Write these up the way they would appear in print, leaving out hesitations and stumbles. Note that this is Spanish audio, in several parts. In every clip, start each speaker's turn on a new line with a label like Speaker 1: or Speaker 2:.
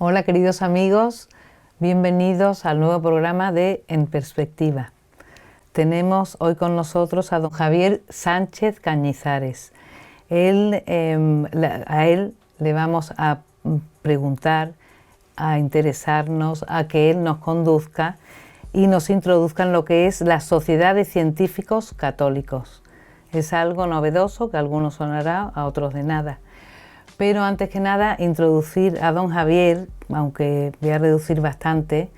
Speaker 1: Hola queridos amigos, bienvenidos al nuevo programa de En Perspectiva. Tenemos hoy con nosotros a don Javier Sánchez Cañizares. A él le vamos a preguntar, a interesarnos, a que él nos conduzca y nos introduzca en lo que es la Sociedad de Científicos Católicos. Es algo novedoso que a algunos sonará, a otros de nada. Pero antes que nada, introducir a don Javier, aunque voy a reducir bastante,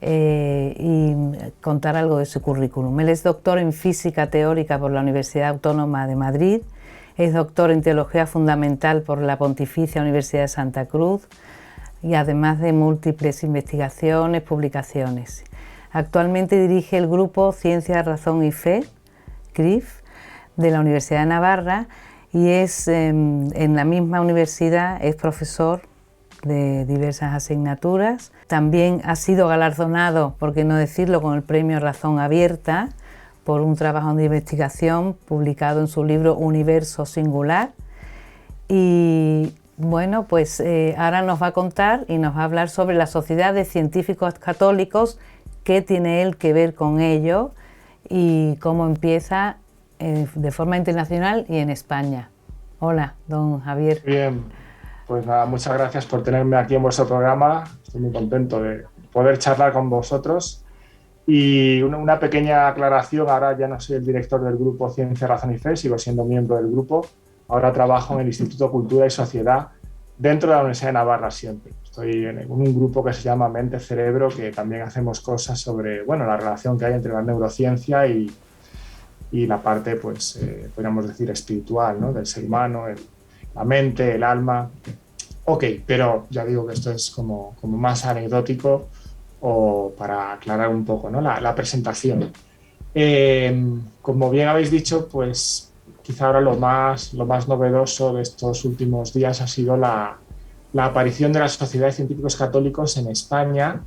Speaker 1: y contar algo de su currículum. Él es doctor en Física Teórica por la Universidad Autónoma de Madrid, es doctor en Teología Fundamental por la Pontificia Universidad de Santa Cruz y además de múltiples investigaciones, publicaciones. Actualmente dirige el grupo Ciencia, Razón y Fe, CRIF, de la Universidad de Navarra, y en la misma universidad es profesor de diversas asignaturas. También ha sido galardonado, por qué no decirlo, con el premio Razón Abierta por un trabajo de investigación publicado en su libro Universo Singular. Y bueno, pues ahora nos va a contar y nos va a hablar sobre la Sociedad de Científicos Católicos, qué tiene él que ver con ello y cómo empieza de forma internacional y en España. Hola, don Javier.
Speaker 2: Bien, pues nada, muchas gracias por tenerme aquí en vuestro programa. Estoy muy contento de poder charlar con vosotros. Y una pequeña aclaración, ahora ya no soy el director del grupo Ciencia, Razón y Fe, sigo siendo miembro del grupo. Ahora trabajo en el Instituto Cultura y Sociedad dentro de la Universidad de Navarra siempre. Estoy en un grupo que se llama Mente-Cerebro, que también hacemos cosas sobre la relación que hay entre la neurociencia y la parte, pues, podríamos decir, espiritual, ¿no? Del ser humano, la mente, el alma. Ok, pero ya digo que esto es como más anecdótico o para aclarar un poco, ¿no? la presentación. Como bien habéis dicho, pues quizá ahora lo más novedoso de estos últimos días ha sido la aparición de la Sociedad de Científicos Católicos en España,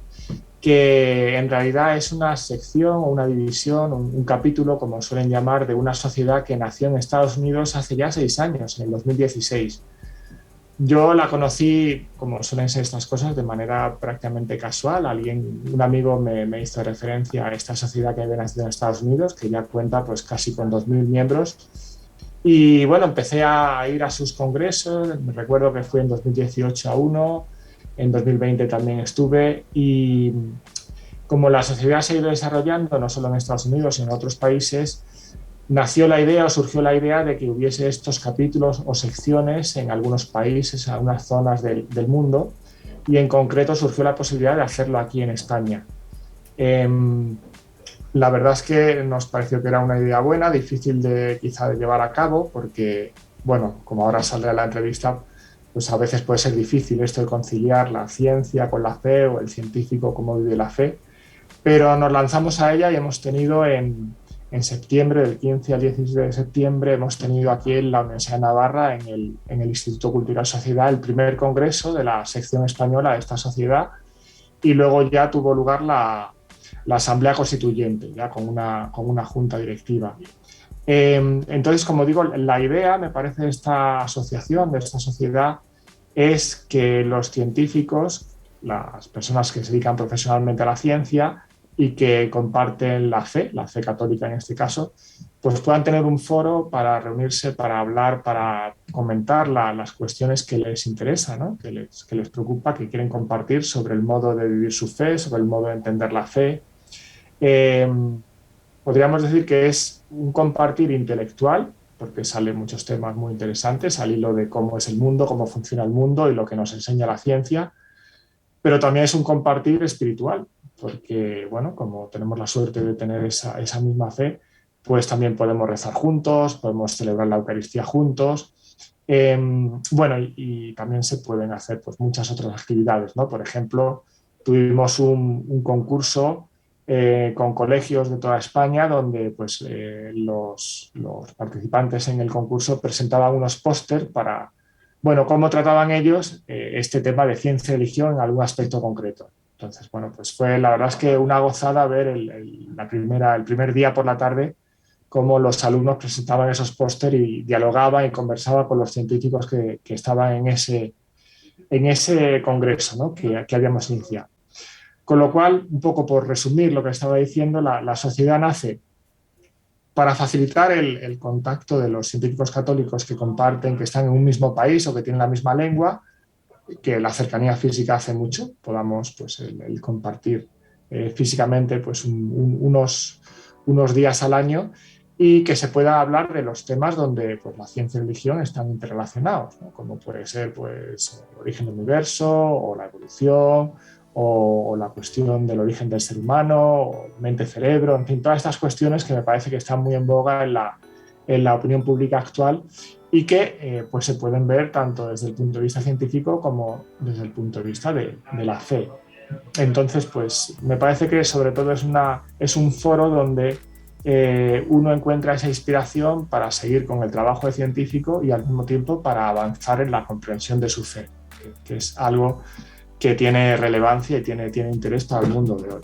Speaker 2: que en realidad es una sección o una división, un capítulo, como suelen llamar, de una sociedad que nació en Estados Unidos hace ya 6 años, en el 2016. Yo la conocí, como suelen ser estas cosas, de manera prácticamente casual. Un amigo me hizo referencia a esta sociedad que había nacido en Estados Unidos, que ya cuenta pues casi con 2.000 miembros. Y bueno, empecé a ir a sus congresos. Me recuerdo que fui en 2018 a uno, en 2020 también estuve, y como la sociedad se ha ido desarrollando, no solo en Estados Unidos, sino en otros países, nació la idea o surgió la idea de que hubiese estos capítulos o secciones en algunos países, en algunas zonas del mundo, y en concreto surgió la posibilidad de hacerlo aquí en España. La verdad es que nos pareció que era una idea buena, difícil quizá de llevar a cabo, porque, bueno, como ahora saldrá la entrevista, pues a veces puede ser difícil esto de conciliar la ciencia con la fe o el científico cómo vive la fe, pero nos lanzamos a ella y hemos tenido en septiembre, del 15 al 17 de septiembre, hemos tenido aquí en la Universidad de Navarra, en el Instituto Cultural Sociedad, el primer congreso de la sección española de esta sociedad, y luego ya tuvo lugar la Asamblea Constituyente, ya con una junta directiva. Entonces, como digo, la idea, me parece, de esta asociación, de esta sociedad, es que los científicos, las personas que se dedican profesionalmente a la ciencia y que comparten la fe católica en este caso, pues puedan tener un foro para reunirse, para hablar, para comentar las cuestiones que les interesan, ¿no? que les preocupa, que quieren compartir sobre el modo de vivir su fe, sobre el modo de entender la fe. Eh, Podríamos decir que es un compartir intelectual, porque salen muchos temas muy interesantes al hilo de cómo es el mundo, cómo funciona el mundo y lo que nos enseña la ciencia, pero también es un compartir espiritual, porque, bueno, como tenemos la suerte de tener esa misma fe, pues también podemos rezar juntos, podemos celebrar la Eucaristía juntos. Bueno, y también se pueden hacer pues, muchas otras actividades, ¿no? Por ejemplo, tuvimos un concurso con colegios de toda España donde pues, los participantes en el concurso presentaban unos póster para, bueno, cómo trataban ellos este tema de ciencia y religión en algún aspecto concreto. Entonces, bueno, pues fue la verdad es que una gozada ver el primer día por la tarde cómo los alumnos presentaban esos póster y dialogaban y conversaban con los científicos que estaban en en ese congreso, ¿no? que habíamos iniciado. Con lo cual, un poco por resumir lo que estaba diciendo, la sociedad nace para facilitar el contacto de los científicos católicos que comparten, que están en un mismo país o que tienen la misma lengua, que la cercanía física hace mucho, podamos pues, el compartir físicamente pues, unos días al año y que se pueda hablar de los temas donde pues, la ciencia y la religión están interrelacionados, ¿no? Como puede ser pues, el origen del universo o la evolución o la cuestión del origen del ser humano, o mente-cerebro, en fin, todas estas cuestiones que me parece que están muy en boga en la opinión pública actual y que pues se pueden ver tanto desde el punto de vista científico como desde el punto de vista de la fe. Entonces, pues me parece que sobre todo es un foro donde uno encuentra esa inspiración para seguir con el trabajo de científico y al mismo tiempo para avanzar en la comprensión de su fe, que es algo que tiene relevancia y tiene interés para el mundo de hoy.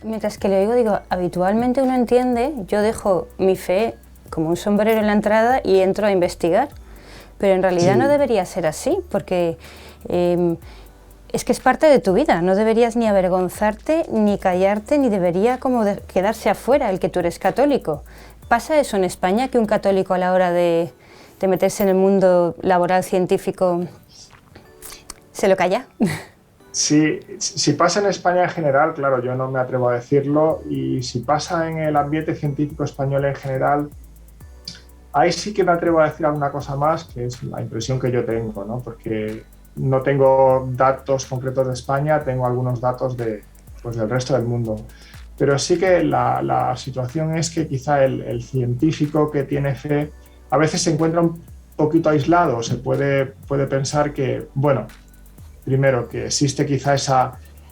Speaker 3: Mientras que le oigo, digo, habitualmente uno entiende, yo dejo mi fe como un sombrero en la entrada y entro a investigar, pero en realidad no debería ser así, porque es que es parte de tu vida, no deberías ni avergonzarte, ni callarte, ni debería como quedarse afuera el que tú eres católico. ¿Pasa eso en España, que un católico a la hora de meterse en el mundo laboral científico se lo calla?
Speaker 2: Sí, si pasa en España en general, claro, yo no me atrevo a decirlo, y si pasa en el ambiente científico español en general, ahí sí que me atrevo a decir alguna cosa más, que es la impresión que yo tengo, ¿no? Porque no tengo datos concretos de España, tengo algunos datos pues del resto del mundo. Pero sí que la situación es que quizá el científico que tiene fe a veces se encuentra un poquito aislado, se puede pensar que, bueno, primero, que existe quizá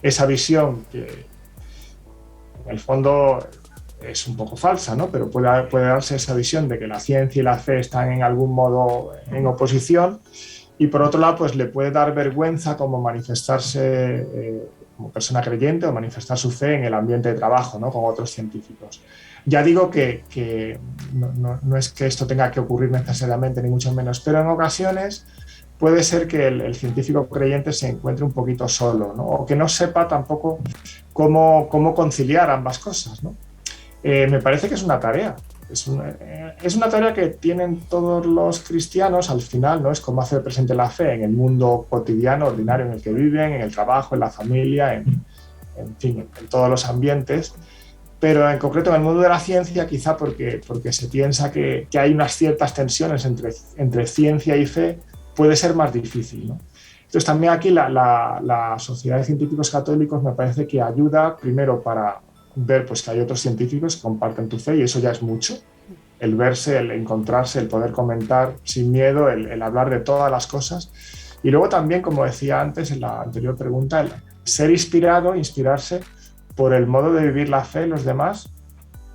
Speaker 2: esa visión que en el fondo es un poco falsa, ¿no? Pero puede darse esa visión de que la ciencia y la fe están en algún modo en oposición, y por otro lado pues le puede dar vergüenza como manifestarse como persona creyente o manifestar su fe en el ambiente de trabajo, ¿no? Con otros científicos. Ya digo que no es que esto tenga que ocurrir necesariamente, ni mucho menos, pero en ocasiones puede ser que el científico creyente se encuentre un poquito solo, ¿no? O que no sepa tampoco cómo conciliar ambas cosas, ¿no? Me parece que es una tarea. Es una tarea que tienen todos los cristianos al final, ¿no? Es cómo hacer presente la fe en el mundo cotidiano, ordinario en el que viven, en el trabajo, en la familia, en fin, en todos los ambientes. Pero en concreto en el mundo de la ciencia, quizá porque se piensa que hay unas ciertas tensiones entre ciencia y fe, puede ser más difícil, ¿no? Entonces también aquí la Sociedad de Científicos Católicos me parece que ayuda primero para ver pues, que hay otros científicos que comparten tu fe, y eso ya es mucho. El verse, el encontrarse, el poder comentar sin miedo, el hablar de todas las cosas. Y luego también, como decía antes en la anterior pregunta, el ser inspirarse por el modo de vivir la fe en los demás,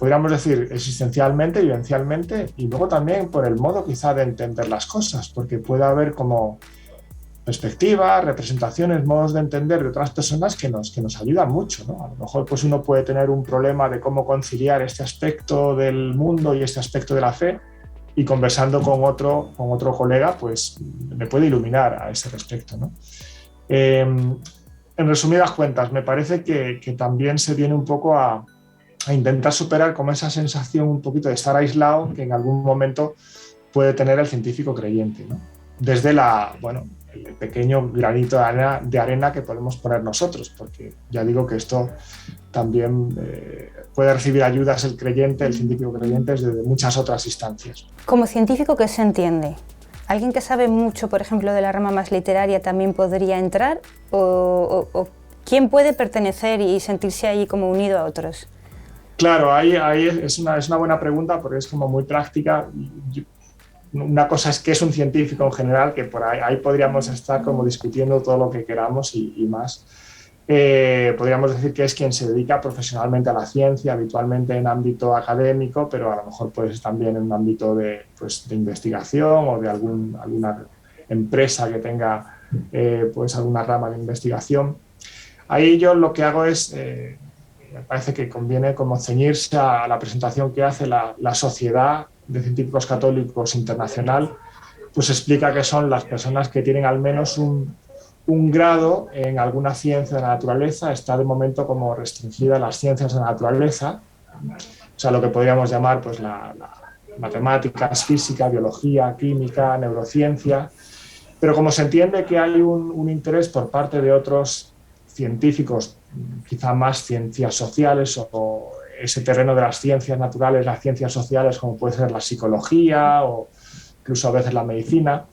Speaker 2: podríamos decir existencialmente, vivencialmente, y luego también por el modo quizá de entender las cosas, porque puede haber como perspectivas, representaciones, modos de entender de otras personas que nos ayudan mucho, ¿no? A lo mejor pues uno puede tener un problema de cómo conciliar este aspecto del mundo y este aspecto de la fe, y conversando con otro colega pues le puede iluminar a ese respecto, ¿no? En resumidas cuentas, me parece que también se viene un poco a intentar superar como esa sensación un poquito de estar aislado que en algún momento puede tener el científico creyente, ¿no? Desde el pequeño granito de arena que podemos poner nosotros, porque ya digo que esto también puede recibir ayudas el científico creyente desde muchas otras instancias.
Speaker 3: Como científico, ¿qué se entiende? ¿Alguien que sabe mucho, por ejemplo, de la rama más literaria también podría entrar? ¿O quién puede pertenecer y sentirse ahí como unido a otros?
Speaker 2: Claro, ahí es una buena pregunta, porque es como muy práctica. Una cosa es que es un científico en general, que por ahí podríamos estar como discutiendo todo lo que queramos y más. Podríamos decir que es quien se dedica profesionalmente a la ciencia, habitualmente en ámbito académico, pero a lo mejor pues también en un ámbito de investigación o de alguna empresa que tenga pues alguna rama de investigación. Ahí yo lo que hago es, me parece que conviene como ceñirse a la presentación que hace la Sociedad de Científicos Católicos Internacional, pues explica que son las personas que tienen al menos un grado en alguna ciencia de la naturaleza. Está de momento como restringida a las ciencias de la naturaleza, o sea, lo que podríamos llamar pues la matemáticas, física, biología, química, neurociencia, pero como se entiende que hay un interés por parte de otros científicos, quizá más ciencias sociales o ese terreno de las ciencias naturales, las ciencias sociales, como puede ser la psicología o incluso a veces la medicina,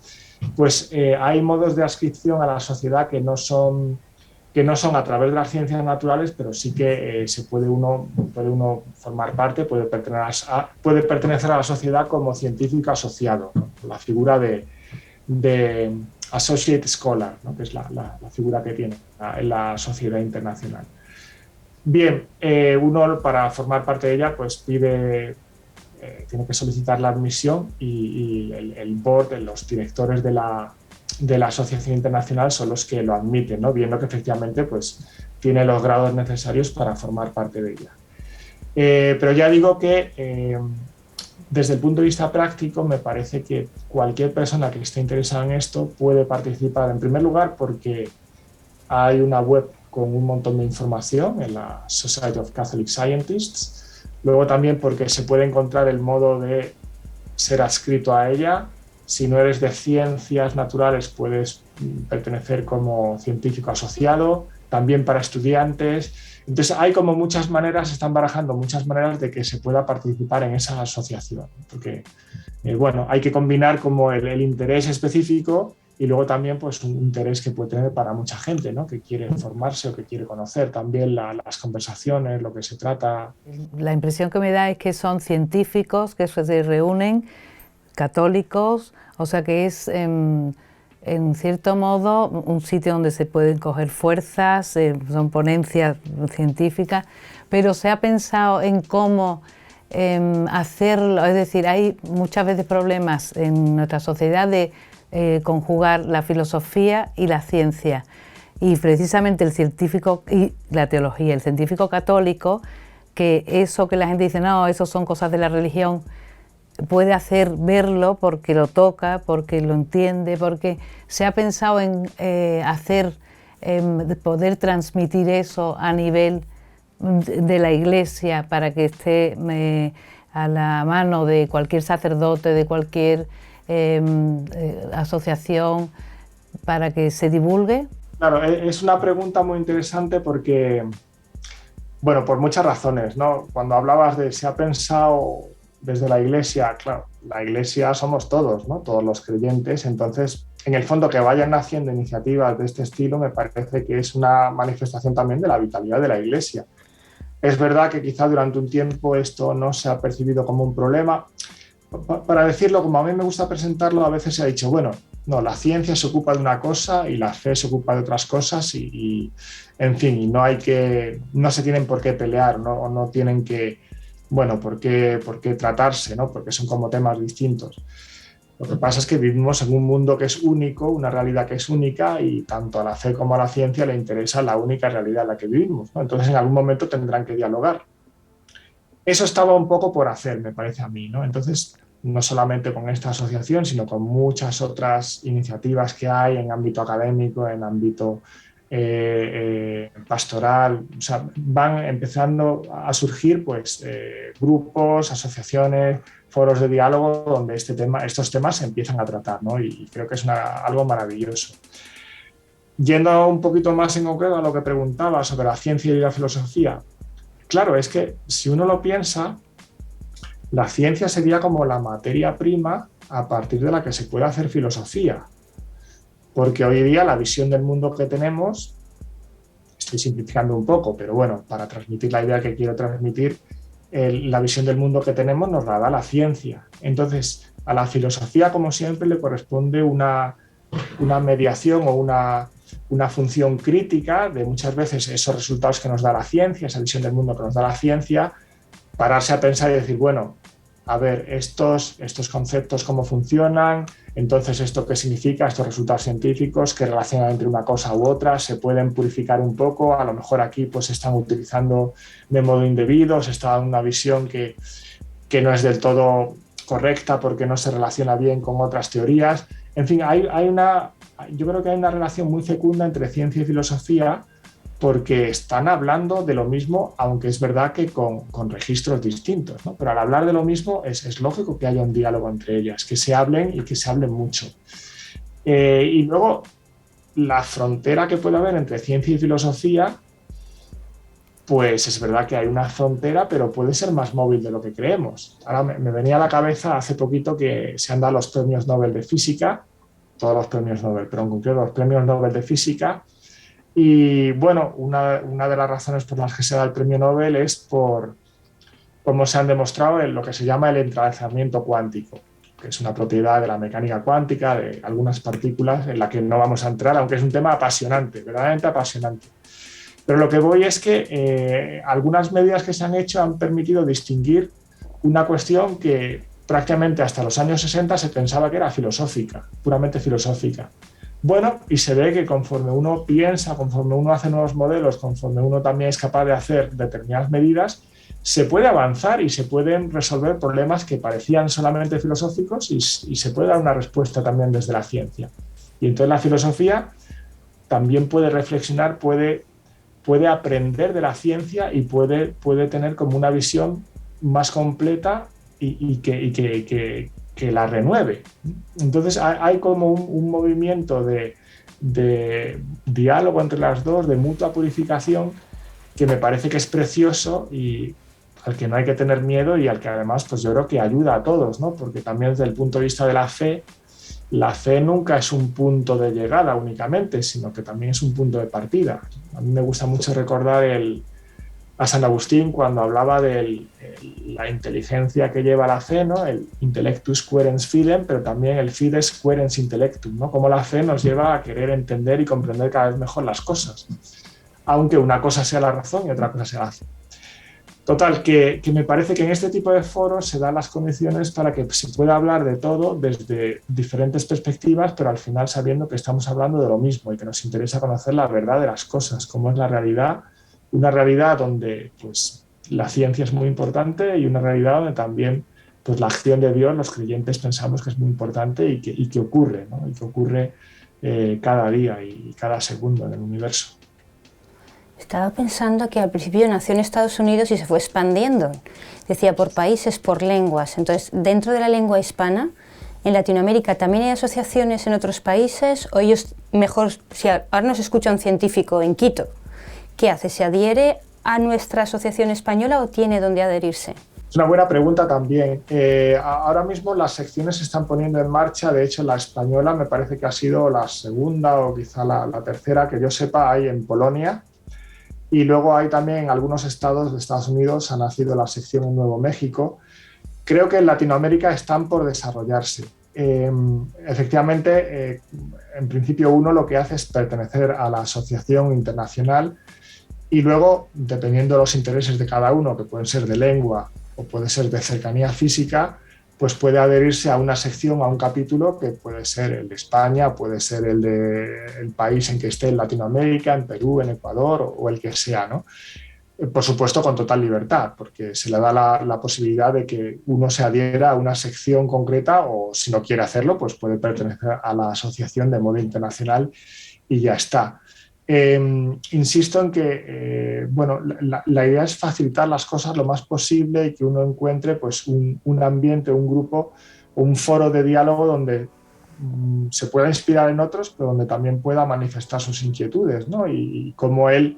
Speaker 2: pues hay modos de adscripción a la sociedad que no son a través de las ciencias naturales, pero sí que puede uno formar parte, puede pertenecer a la sociedad como científico asociado, ¿no? La figura de Associate Scholar, ¿no? Que es la figura que tiene en la sociedad internacional. Bien, uno para formar parte de ella pues tiene que solicitar la admisión y el board, los directores de la asociación internacional son los que lo admiten, ¿no? Viendo que efectivamente pues, tiene los grados necesarios para formar parte de ella. Pero ya digo que desde el punto de vista práctico me parece que cualquier persona que esté interesada en esto puede participar, en primer lugar porque hay una web con un montón de información en la Society of Catholic Scientists, luego también porque se puede encontrar el modo de ser adscrito a ella. Si no eres de ciencias naturales, puedes pertenecer como científico asociado, también para estudiantes. Entonces hay como muchas maneras, se están barajando muchas maneras de que se pueda participar en esa asociación, porque bueno, hay que combinar como el interés específico y luego también pues un interés que puede tener para mucha gente, ¿no? Que quiere formarse o que quiere conocer también las conversaciones, lo que se trata.
Speaker 1: La impresión que me da es que son científicos que se reúnen, católicos, o sea que es en cierto modo un sitio donde se pueden coger fuerzas, son ponencias científicas, pero se ha pensado en cómo hacerlo, es decir, hay muchas veces problemas en nuestra sociedad de conjugar la filosofía y la ciencia, y precisamente el científico y la teología, el científico católico, que eso que la gente dice, no, eso son cosas de la religión, puede hacer verlo porque lo toca, porque lo entiende, porque se ha pensado en poder transmitir eso a nivel de la Iglesia para que esté a la mano de cualquier sacerdote, de cualquier asociación, para que se divulgue.
Speaker 2: Claro, es una pregunta muy interesante porque, bueno, por muchas razones, ¿no? Cuando hablabas de se ha pensado desde la Iglesia, claro, la Iglesia somos todos, ¿no? Todos los creyentes, entonces, en el fondo, que vayan naciendo iniciativas de este estilo me parece que es una manifestación también de la vitalidad de la Iglesia. Es verdad que quizá durante un tiempo esto no se ha percibido como un problema. Para decirlo, como a mí me gusta presentarlo, a veces se ha dicho, bueno, no, la ciencia se ocupa de una cosa y la fe se ocupa de otras cosas y en fin, y no se tienen por qué pelear, ¿no? O no tienen que, bueno, ¿por qué tratarse, ¿no? Porque son como temas distintos. Lo que pasa es que vivimos en un mundo que es único, una realidad que es única y tanto a la fe como a la ciencia le interesa la única realidad en la que vivimos, ¿no? Entonces en algún momento tendrán que dialogar. Eso estaba un poco por hacer, me parece a mí, ¿no? Entonces, no solamente con esta asociación, sino con muchas otras iniciativas que hay en ámbito académico, en ámbito pastoral, o sea, van empezando a surgir pues, grupos, asociaciones, foros de diálogo donde estos temas se empiezan a tratar, ¿no? Y creo que es algo maravilloso. Yendo un poquito más en concreto a lo que preguntaba sobre la ciencia y la filosofía, claro, es que si uno lo piensa, la ciencia sería como la materia prima a partir de la que se puede hacer filosofía. Porque hoy día la visión del mundo que tenemos, estoy simplificando un poco, pero bueno, para transmitir la idea que quiero transmitir, la visión del mundo que tenemos nos la da la ciencia. Entonces, a la filosofía, como siempre, le corresponde una mediación o una función crítica de muchas veces esos resultados que nos da la ciencia, esa visión del mundo que nos da la ciencia, pararse a pensar y decir, bueno, a ver, estos conceptos cómo funcionan, entonces esto qué significa, estos resultados científicos, qué relación hay entre una cosa u otra, se pueden purificar un poco, a lo mejor aquí pues se están utilizando de modo indebido, se está dando una visión que no es del todo correcta porque no se relaciona bien con otras teorías. En fin, yo creo que hay una relación muy fecunda entre ciencia y filosofía, porque están hablando de lo mismo, aunque es verdad que con registros distintos, ¿no? Pero al hablar de lo mismo es lógico que haya un diálogo entre ellas, que se hablen y que se hablen mucho. Y luego, la frontera que puede haber entre ciencia y filosofía, pues es verdad que hay una frontera, pero puede ser más móvil de lo que creemos. Ahora me venía a la cabeza hace poquito que se han dado los premios Nobel de Física, todos los premios Nobel, pero en concreto los premios Nobel de Física. Y bueno, una de las razones por las que se da el premio Nobel es por cómo se han demostrado lo que se llama el entrelazamiento cuántico, que es una propiedad de la mecánica cuántica, de algunas partículas, en la que no vamos a entrar, aunque es un tema apasionante, verdaderamente apasionante. Pero lo que voy es que algunas medidas que se han hecho han permitido distinguir una cuestión que prácticamente hasta los años 60 se pensaba que era filosófica, puramente filosófica. Bueno, y se ve que conforme uno piensa, conforme uno hace nuevos modelos, conforme uno también es capaz de hacer determinadas medidas, se puede avanzar y se pueden resolver problemas que parecían solamente filosóficos y se puede dar una respuesta también desde la ciencia. Y entonces la filosofía también puede reflexionar, puede aprender de la ciencia y puede tener como una visión más completa y que la renueve. Entonces hay como un movimiento de diálogo entre las dos, de mutua purificación, que me parece que es precioso y al que no hay que tener miedo y al que además pues yo creo que ayuda a todos, ¿no? Porque también desde el punto de vista de la fe nunca es un punto de llegada únicamente, sino que también es un punto de partida. A mí me gusta mucho recordar a San Agustín cuando hablaba de la inteligencia que lleva la fe, ¿no? El intellectus querens fidem, pero también el fides querens intellectum, ¿no? Cómo la fe nos lleva a querer entender y comprender cada vez mejor las cosas, aunque una cosa sea la razón y otra cosa sea la fe. Total, que me parece que en este tipo de foros se dan las condiciones para que se pueda hablar de todo desde diferentes perspectivas, pero al final sabiendo que estamos hablando de lo mismo y que nos interesa conocer la verdad de las cosas, cómo es la realidad, una realidad donde pues, la ciencia es muy importante y una realidad donde también pues, la acción de Dios, los creyentes pensamos que es muy importante y que ocurre, ¿no? Y que ocurre cada día y cada segundo en el universo.
Speaker 3: Estaba pensando que al principio nació en Estados Unidos y se fue expandiendo. Decía por países, por lenguas. Entonces, dentro de la lengua hispana, en Latinoamérica también hay asociaciones en otros países, o ellos mejor, si ahora nos escucha un científico en Quito, ¿qué hace? ¿Se adhiere a nuestra asociación española o tiene dónde adherirse?
Speaker 2: Es una buena pregunta también. Ahora mismo las secciones se están poniendo en marcha, de hecho la española me parece que ha sido la segunda o quizá la tercera, que yo sepa, hay en Polonia. Y luego hay también en algunos estados de Estados Unidos, ha nacido la sección en Nuevo México. Creo que en Latinoamérica están por desarrollarse. Efectivamente, en principio uno lo que hace es pertenecer a la asociación internacional y luego, dependiendo de los intereses de cada uno, que pueden ser de lengua o puede ser de cercanía física, pues puede adherirse a una sección, a un capítulo que puede ser el de España, puede ser el del país en que esté, en Latinoamérica, en Perú, en Ecuador o el que sea, ¿no? Por supuesto con total libertad, porque se le da la posibilidad de que uno se adhiera a una sección concreta o si no quiere hacerlo, pues puede pertenecer a la asociación de modo internacional y ya está. Insisto en que bueno, la idea es facilitar las cosas lo más posible y que uno encuentre pues, un ambiente, un grupo, un foro de diálogo donde se pueda inspirar en otros, pero donde también pueda manifestar sus inquietudes, ¿no? Y cómo él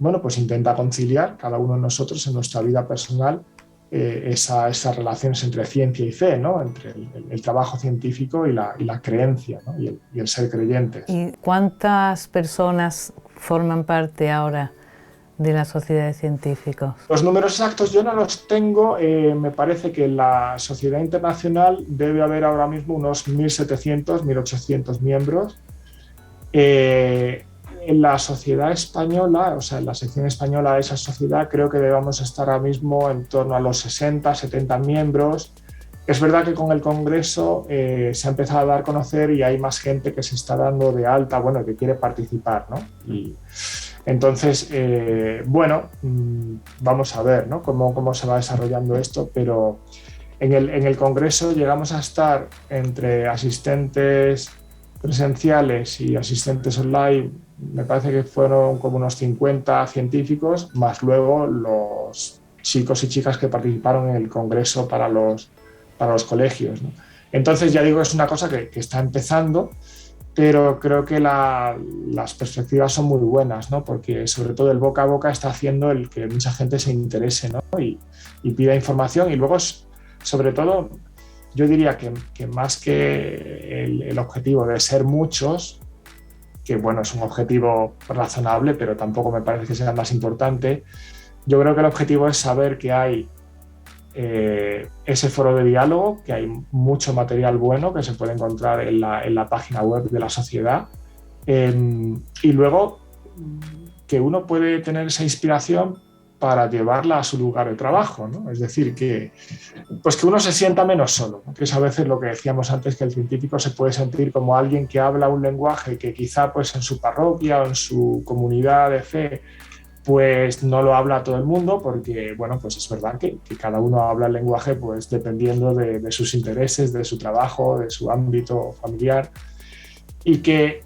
Speaker 2: bueno, pues intenta conciliar cada uno de nosotros en nuestra vida personal esas relaciones entre ciencia y fe, ¿no? Entre el trabajo científico y la creencia, ¿no? y el ser creyentes.
Speaker 1: ¿Y cuántas personas forman parte ahora de la Sociedad de Científicos?
Speaker 2: Los números exactos yo no los tengo. Me parece que en la Sociedad Internacional debe haber ahora mismo unos 1.700, 1.800 miembros. En la sociedad española, o sea, en la sección española de esa sociedad, creo que debemos estar ahora mismo en torno a los 60, 70 miembros. Es verdad que con el Congreso se ha empezado a dar a conocer y hay más gente que se está dando de alta, bueno, que quiere participar, ¿no? Y entonces, bueno, vamos a ver, ¿no? Cómo se va desarrollando esto, pero En el Congreso llegamos a estar entre asistentes presenciales y asistentes online, me parece que fueron como unos 50 científicos, más luego los chicos y chicas que participaron en el Congreso para los colegios, ¿no? Entonces, ya digo, es una cosa que está empezando, pero creo que las perspectivas son muy buenas, ¿no? Porque sobre todo el boca a boca está haciendo el que mucha gente se interese, ¿no? y pida información, y luego, sobre todo, yo diría que más que el objetivo de ser muchos, que bueno, es un objetivo razonable, pero tampoco me parece que sea el más importante, yo creo que el objetivo es saber que hay ese foro de diálogo, que hay mucho material bueno que se puede encontrar en la página web de la sociedad, y luego que uno puede tener esa inspiración para llevarla a su lugar de trabajo, ¿no? Es decir, que uno se sienta menos solo, ¿no? Que es a veces lo que decíamos antes, que el científico se puede sentir como alguien que habla un lenguaje que quizá pues en su parroquia o en su comunidad de fe pues no lo habla todo el mundo, porque bueno, pues es verdad que cada uno habla el lenguaje pues dependiendo de sus intereses, de su trabajo, de su ámbito familiar, y que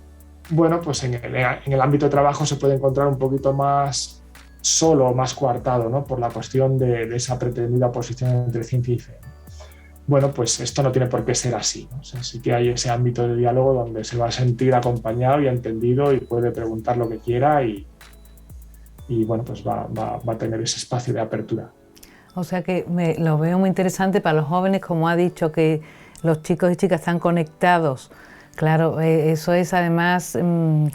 Speaker 2: bueno, pues en el ámbito de trabajo se puede encontrar un poquito más solo, más coartado, ¿no? Por la cuestión de esa pretendida oposición entre ciencia y fe. Bueno, pues esto no tiene por qué ser así, ¿no? O sea, sí que hay ese ámbito de diálogo donde se va a sentir acompañado y entendido y puede preguntar lo que quiera y bueno, pues va a tener ese espacio de apertura.
Speaker 1: O sea que lo veo muy interesante para los jóvenes, como ha dicho, que los chicos y chicas están conectados. Claro, eso es además un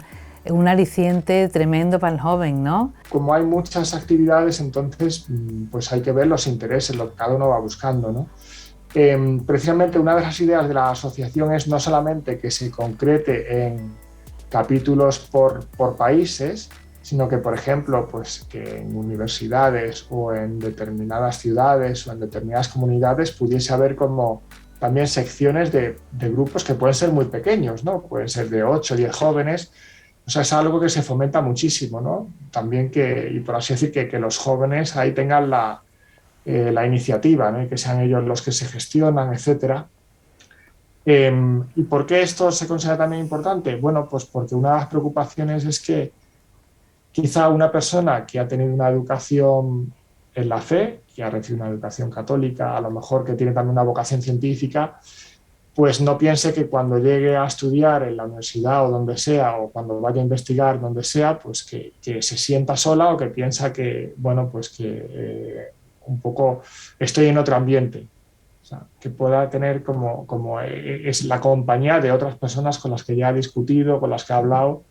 Speaker 1: aliciente tremendo para el joven, ¿no?
Speaker 2: Como hay muchas actividades, entonces pues hay que ver los intereses, lo que cada uno va buscando, ¿no? Precisamente una de las ideas de la asociación es no solamente que se concrete en capítulos por países, sino que, por ejemplo, pues que en universidades o en determinadas ciudades o en determinadas comunidades pudiese haber como también secciones de grupos que pueden ser muy pequeños, ¿no? Pueden ser de 8 o 10 jóvenes. O sea, es algo que se fomenta muchísimo, ¿no? También y por así decir, que los jóvenes ahí tengan la iniciativa, ¿no? Y que sean ellos los que se gestionan, etcétera. ¿Y por qué esto se considera también importante? Bueno, pues porque una de las preocupaciones es que quizá una persona que ha tenido una educación en la fe, que ha recibido una educación católica, a lo mejor que tiene también una vocación científica, pues no piense que cuando llegue a estudiar en la universidad o donde sea, o cuando vaya a investigar donde sea, pues que se sienta sola o que piensa que, bueno, pues que un poco estoy en otro ambiente. O sea, que pueda tener como es la compañía de otras personas con las que ya ha discutido, con las que ha hablado,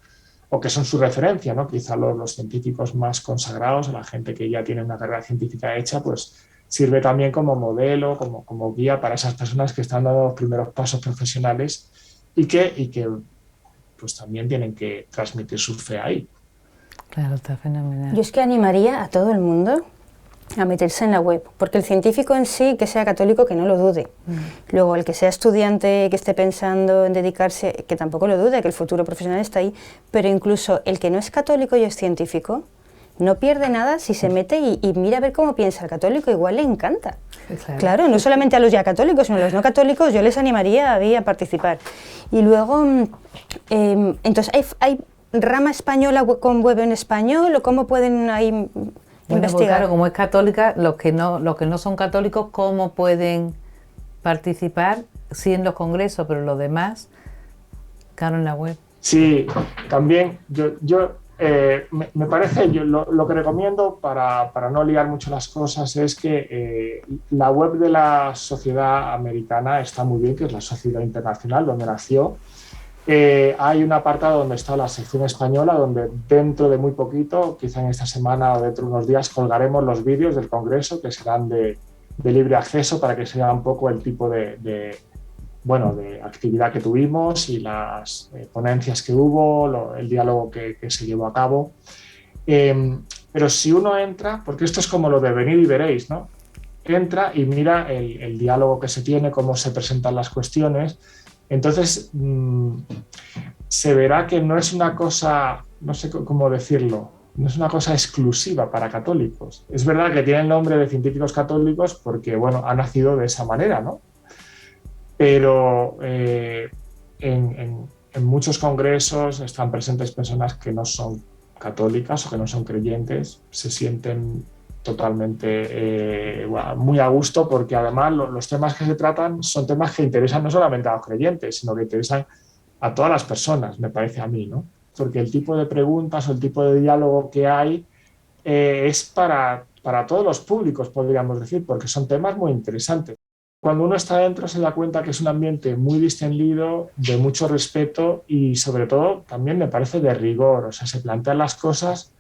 Speaker 2: o que son su referencia, ¿no? Quizá los científicos más consagrados, o la gente que ya tiene una carrera científica hecha, pues sirve también como modelo, como guía para esas personas que están dando los primeros pasos profesionales y que pues también tienen que transmitir su fe ahí.
Speaker 1: Claro, está fenomenal.
Speaker 3: Yo es que animaría a todo el mundo a meterse en la web, porque el científico en sí, que sea católico, que no lo dude. Luego, el que sea estudiante, que esté pensando en dedicarse, que tampoco lo dude, que el futuro profesional está ahí, pero incluso el que no es católico y es científico, no pierde nada si se mete y mira a ver cómo piensa el católico, igual le encanta. Claro, no solamente a los ya católicos, sino a los no católicos, yo les animaría a participar. Y luego, entonces, ¿hay rama española con web en español o cómo pueden ahí investigar?
Speaker 1: Pues claro, como es católica, los que no son católicos, ¿cómo pueden participar? Sí, en los congresos, pero los demás, claro, en la web.
Speaker 2: Sí, también me parece, yo lo que recomiendo para no liar mucho las cosas es que la web de la Sociedad Americana está muy bien, que es la Sociedad Internacional, donde nació. Hay un apartado donde está la sección española, donde dentro de muy poquito, quizá en esta semana o dentro de unos días, colgaremos los vídeos del Congreso, que serán de libre acceso, para que se vea un poco el tipo de actividad que tuvimos y las ponencias que hubo, el diálogo que se llevó a cabo. Pero si uno entra, porque esto es como lo de venid y veréis, ¿no? Entra y mira el diálogo que se tiene, cómo se presentan las cuestiones. Entonces se verá que no es una cosa, no sé cómo decirlo, no es una cosa exclusiva para católicos. Es verdad que tiene el nombre de científicos católicos porque, bueno, ha nacido de esa manera, ¿no? Pero en muchos congresos están presentes personas que no son católicas o que no son creyentes, se sienten totalmente muy a gusto porque además los temas que se tratan son temas que interesan no solamente a los creyentes, sino que interesan a todas las personas, me parece a mí, ¿no? Porque el tipo de preguntas o el tipo de diálogo que hay es para todos los públicos, podríamos decir, porque son temas muy interesantes. Cuando uno está dentro se da cuenta que es un ambiente muy distendido, de mucho respeto y sobre todo también me parece de rigor, o sea, se plantean las cosas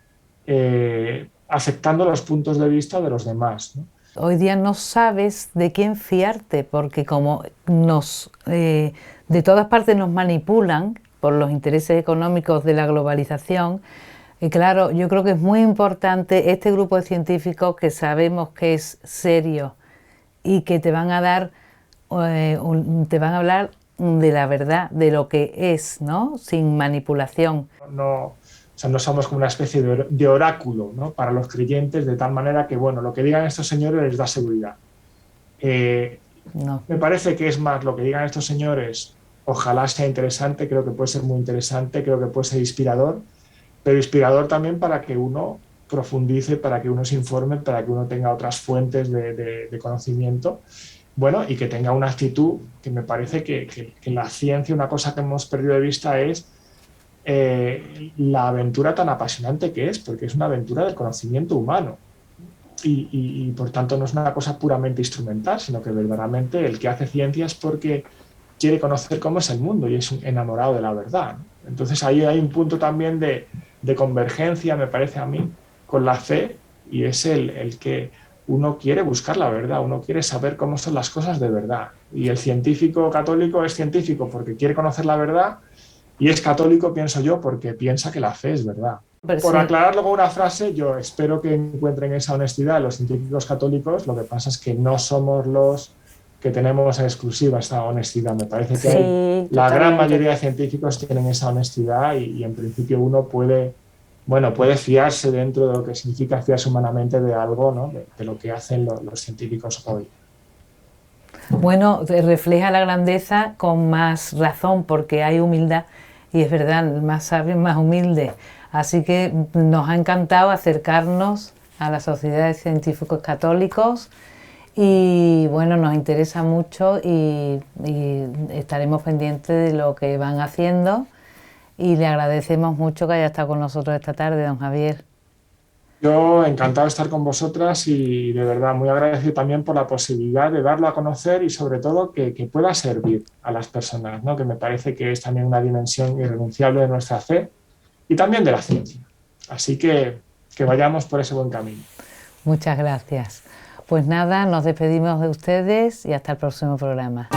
Speaker 2: aceptando los puntos de vista de los demás, ¿no?
Speaker 1: Hoy día no sabes de quién fiarte porque como de todas partes nos manipulan por los intereses económicos de la globalización, y claro, yo creo que es muy importante este grupo de científicos que sabemos que es serio y que te van a dar, te van a hablar de la verdad, de lo que es, ¿no? Sin manipulación.
Speaker 2: O sea, no somos como una especie de oráculo, ¿no? Para los creyentes, de tal manera que, bueno, lo que digan estos señores les da seguridad.
Speaker 1: No.
Speaker 2: Me parece que es más lo que digan estos señores, ojalá sea interesante, creo que puede ser muy interesante, creo que puede ser inspirador, pero inspirador también para que uno profundice, para que uno se informe, para que uno tenga otras fuentes de conocimiento, bueno, y que tenga una actitud que me parece que en la ciencia una cosa que hemos perdido de vista es la aventura tan apasionante que es, porque es una aventura del conocimiento humano y por tanto no es una cosa puramente instrumental, sino que verdaderamente el que hace ciencia es porque quiere conocer cómo es el mundo y es un enamorado de la verdad, ¿no? Entonces ahí hay un punto también de convergencia, me parece a mí, con la fe y es el que uno quiere buscar la verdad, uno quiere saber cómo son las cosas de verdad. Y el científico católico es científico porque quiere conocer la verdad y es católico, pienso yo, porque piensa que la fe es verdad.
Speaker 1: Pero
Speaker 2: Por
Speaker 1: sí.
Speaker 2: aclararlo con una frase, yo espero que encuentren esa honestidad los científicos católicos, lo que pasa es que no somos los que tenemos en exclusiva esta honestidad. Me parece que
Speaker 3: Sí,
Speaker 2: la gran
Speaker 3: totalmente.
Speaker 2: mayoría de científicos tienen esa honestidad y en principio uno puede fiarse dentro de lo que significa fiarse humanamente de algo, ¿no? de lo que hacen los científicos hoy.
Speaker 1: Bueno, refleja la grandeza con más razón porque hay humildad y es verdad, el más sabio es más humilde. Así que nos ha encantado acercarnos a la Sociedad de Científicos Católicos y bueno, nos interesa mucho y estaremos pendientes de lo que van haciendo y le agradecemos mucho que haya estado con nosotros esta tarde, don Javier.
Speaker 2: Yo encantado de estar con vosotras y de verdad muy agradecido también por la posibilidad de darlo a conocer y sobre todo que pueda servir a las personas, ¿no? Que me parece que es también una dimensión irrenunciable de nuestra fe y también de la ciencia. Así que vayamos por ese buen camino.
Speaker 1: Muchas gracias. Pues nada, nos despedimos de ustedes y hasta el próximo programa.